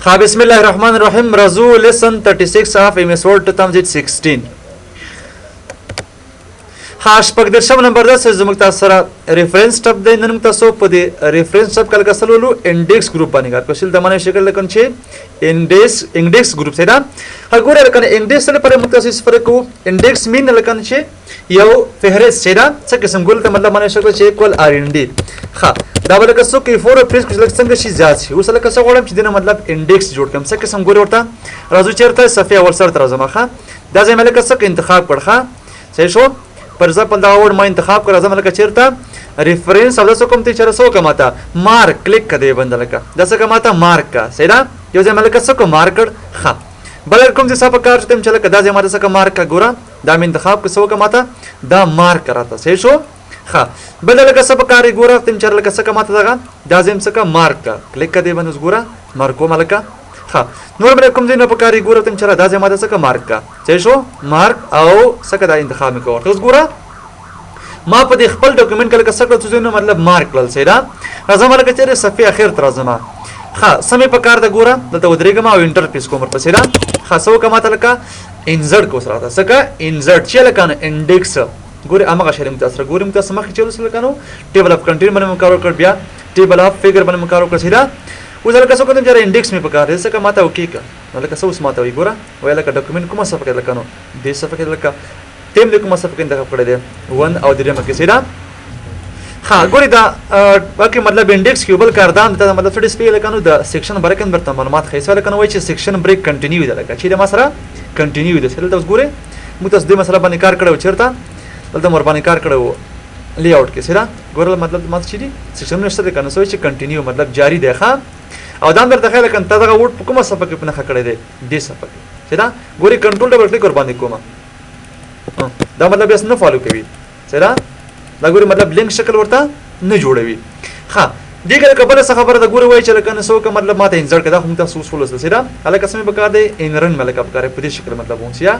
ها بسم الله الرحمن الرحیم. رزو lesson 36 of MS Word 2016. ها شپږ درشم نمبر ده زموږ تاسو سره ریفرنس ټاپ دی. نن موږ تاسو په دې ریفرنس ټاپ کله کسلولو انډیکس ګروپ باندې کار کوشل د معنی شکل لکن چې انډیکس ګروپ سره هغه لکن انډیکس سره پر موږ تاسو فرق کو. انډیکس مين لکن چې یو فهرست چې دا څه قسم ګول ته مطلب معنی شکل چې اکول ار ان ډی. ها دا بل کسو کې فور پریس کې لکه څنګه شي زیات شي. اوس لکه څه غواړم چې دنه مطلب انډیکس جوړ کړم. څه قسم ګول ورته راځو چیرته صفحه اول سره تر زما ښه دا ځای ملک څه انتخاب کړه. صحیح شو. پر ځپل دا ورډ ما انتخاب کړه زما لکه چیرته ریفرنس او تاسو کوم ته چیرې سو کماته مارک کلیک کړئ بندل کا دا څه کماته مارک کا صحیح دا یو ځای ملک څه کو مارک کړ. ها بل کوم څه صاحب کار ته چل کدا ځای ماته څه مارک کا ګورا دا مې انتخاب کړ سو کماته دا مارک کراته. صحیح شو. ها بل لکه څه کار ګورا تم چر لکه څه کماته دا دا زم څه مارک کا کلیک کړئ بندوس ګورا مارکو ملکا. ها نور بل کوم ځای نه پکاري ګورا تم چر دا ځای ماته څه مارک کا. صحیح شو. مارک او څه دا انتخاب مې کوو. اوس ګورا ما په دې خپل ډاکومېنټ کله څه کړو څه مطلب مارک کړل. صحیح دا راځم لکه چیرې صفحه اخر تر راځم. ها سمې په کار د ګوره دلته ودرېږم او انټر پیس کوم ورپسې دا خاصو کماته لکه انزرټ کو سره دا څه انزرټ چې لکه انډیکس ګوره امغه شرم تاسو ګوره متاسو مخ چې لسل کنو ټیبل اف کنټینټ باندې مکارو کړ بیا ټیبل اف فګر باندې مکارو کړ سیدا اوس لکه څه کوم چې انډیکس مې په کار دې څه کماته وکي کا لکه څه اوس ماته وي ګوره وای لکه ډاکومېنټ کومه صفحه لکه نو دې صفحه لکه تیم دې کومه صفحه کې انتخاب کړی دی 1 او درېمه کې سیدا. ها ګوري دا باقي مطلب انډیکس کې بل کاردان ته مطلب څه ډیسپلی لکه نو د سیکشن بریک ان برته معلومات خېسه لکه نو وای چې سیکشن بریک کنټینیو دی لکه چې د مسره کنټینیو دی سره تاسو ګوره مو تاسو دې مسله باندې کار کړو چیرته دلته مور باندې کار کړو لی اوټ کې سره ګوره مطلب مات شي دي سیکشن نشته کنه سوي چې کنټینیو مطلب جاری دی ښا او دا اندر تخیل کنه دا وټ کومه صفحه کې پنه کړی دی دې صفحه کې سره ګوري کنټرول ډبل کلیک ور باندې کومه دا مطلب یې نه فالو کوي سره دا ګوري مطلب لینک شکل ورته نه جوړوي. ها دغه قبل څه خبره دا ګوري وای چې لکه نو څه مطلب ماته انزر کړه خو تاسو وسول سره سره الکه سمې بکا دی انرن ملک اپ کار په دې شکل مطلب ونسیا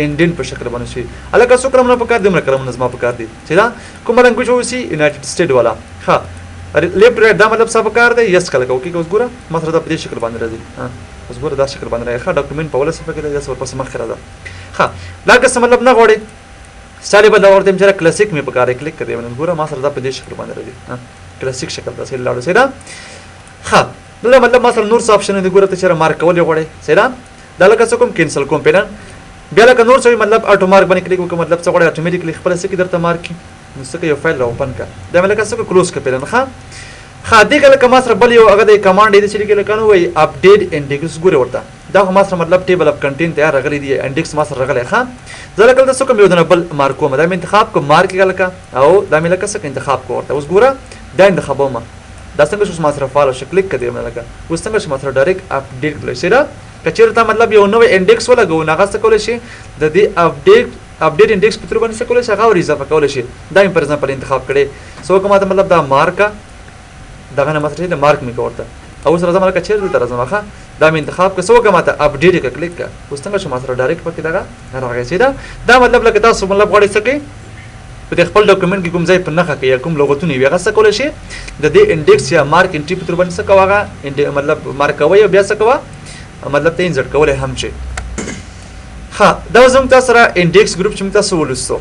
انډین په شکل باندې شي الکه څو کلمه په کار دمر کلمه نظم په کار دی سره کوم لنګویج وسی یونایټډ سټیټ والا. ها لیفټ رائټ دا مطلب څه په کار دی یس کله کوي اوس ګوره مطلب دا په دې شکل باندې راځي. ها اوس ګوره دا شکل باندې راځي. ها ډاکومېنټ په ولا څه فکر دی څه ورپسې مخ راځي. ها دا څه مطلب نه غوړي سالي بدل ورته چې کلاسیک مې په کار کلیک کړی ونه ګوره ما سره دا په دې شکل باندې راځي. ها کلاسیک شکل دا سره لاړو سره. ها دا مطلب ما سره نور څه اپشن دی ګوره ته چې مارک کول غوړي سره دا لکه څه کوم کینسل کوم پیرن بیا لکه نور څه مطلب اټو مارک باندې کلیک وکړم مطلب څه غوړي اتوماتیکلی خپل څه کې درته مارک نو څه یو فایل را اوپن کا دا مې لکه څه کلوز کا پیرن. ها ها دې کله کما سره بل یو هغه د کمانډ دې چې لکه نو وای اپډیټ انډیکس ګوره ورته دا ما سره مطلب ټیبل اف کنټینټ تیار راغلی دی انډیکس ما سره راغلی. ها زه کله تاسو کوم یو د بل مارکو ما دا انتخاب کو مارک کله او دا مې لکه څه انتخاب کو ورته اوس ګوره دا انتخابو ما دا څنګه شو ما سره فالو شو کلیک کړم لکه اوس څنګه شو ما سره ډایرکټ اپډیټ کړل شي کچیر ته مطلب یو نو انډیکس ولا غو ناغه څه کول شي د دې اپډیټ انډیکس په تر باندې څه کول شي هغه اضافه کول شي دا پر ایگزامپل انتخاب کړي سو کومه مطلب دا مارک دغه نه مطلب د مارک می کوړه او سره زما لکه چیرې تر زما ښه دا مې انتخاب که سو کومه ته اپډیټ ک کلیک کا اوس څنګه شو ما سره ډایرکټ پکې دغه راغی سي دا مطلب لکه تاسو مطلب غواړئ څه کې په خپل ډاکومېنټ کې کوم ځای په نخښه کې یا کوم لغتونه وي هغه څه کول شي د دې انډیکس یا مارک انټری په تر باندې څه کوه مطلب مارک کوي بیا څه کوه مطلب ته انزرټ کول هم شي. ها دا زموږ تاسو سره انډیکس ګروپ چې موږ تاسو ولوستو